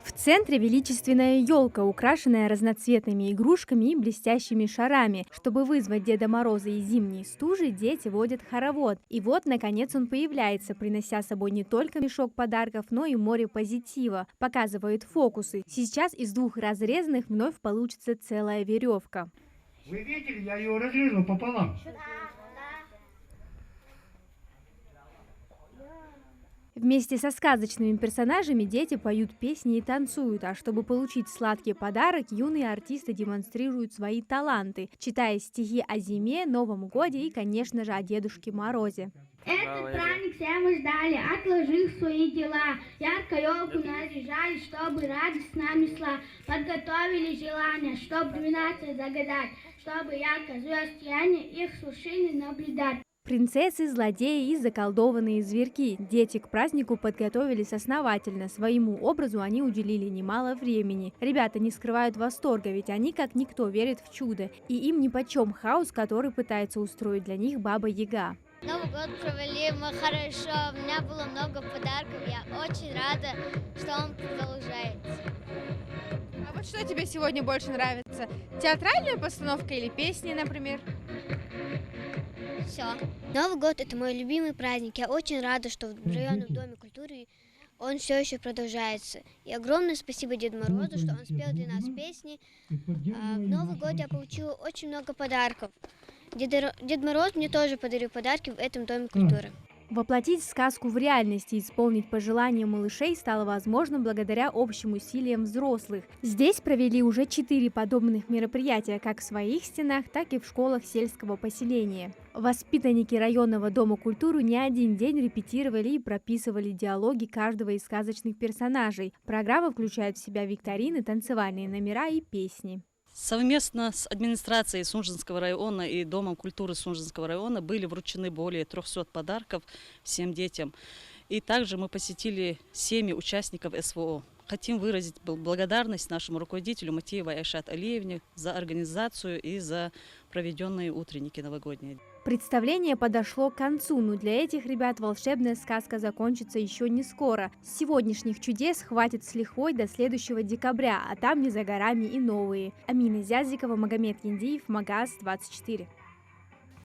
В центре величественная елка, украшенная разноцветными игрушками и блестящими шарами. Чтобы вызвать Деда Мороза и зимние стужи, дети водят хоровод. И вот, наконец, он появляется, принося с собой не только мешок подарков, но и море позитива. Показывает фокусы. Сейчас из двух разрезанных вновь получится целая веревка. Вы видели, я ее разрезал пополам. Вместе со сказочными персонажами дети поют песни и танцуют, а чтобы получить сладкий подарок, юные артисты демонстрируют свои таланты, читая стихи о зиме, Новом годе и, конечно же, о Дедушке Морозе. Этот праздник все мы ждали, отложив свои дела. Ярко елку наряжали, чтобы радость с нами шла. Подготовили желания, чтобы 12 загадать, чтобы ярко звезд сияние их с вершины наблюдать. Принцессы, злодеи и заколдованные зверьки. Дети к празднику подготовились основательно. Своему образу они уделили немало времени. Ребята не скрывают восторга, ведь они как никто верят в чудо. И им нипочем хаос, который пытается устроить для них Баба Яга. Новый год провели мы хорошо, у меня было много подарков, я очень рада, что он продолжается. А вот что тебе сегодня больше нравится? Театральная постановка или песни, например? Все. Новый год – это мой любимый праздник. Я очень рада, что в районном доме культуры он все еще продолжается. И огромное спасибо Деду Морозу, что он спел для нас песни. В Новый год я получила очень много подарков. Дед Мороз мне тоже подарил подарки в этом доме культуры. Воплотить сказку в реальность и исполнить пожелания малышей стало возможно благодаря общим усилиям взрослых. Здесь провели уже 4 подобных мероприятия как в своих стенах, так и в школах сельского поселения. Воспитанники районного дома культуры не один день репетировали и прописывали диалоги каждого из сказочных персонажей. Программа включает в себя викторины, танцевальные номера и песни. Совместно с администрацией Сунжинского района и Домом культуры Сунжинского района были вручены более 300 подарков всем детям. И также мы посетили семьи участников СВО. Хотим выразить благодарность нашему руководителю Матеевой Айшат Алиевне за организацию и за проведенные утренники новогодние. Представление подошло к концу, но для этих ребят волшебная сказка закончится еще не скоро. С сегодняшних чудес хватит с лихвой до следующего декабря, а там не за горами и новые. Амина Зязикова, Магомед Яндиев, Магаз 24.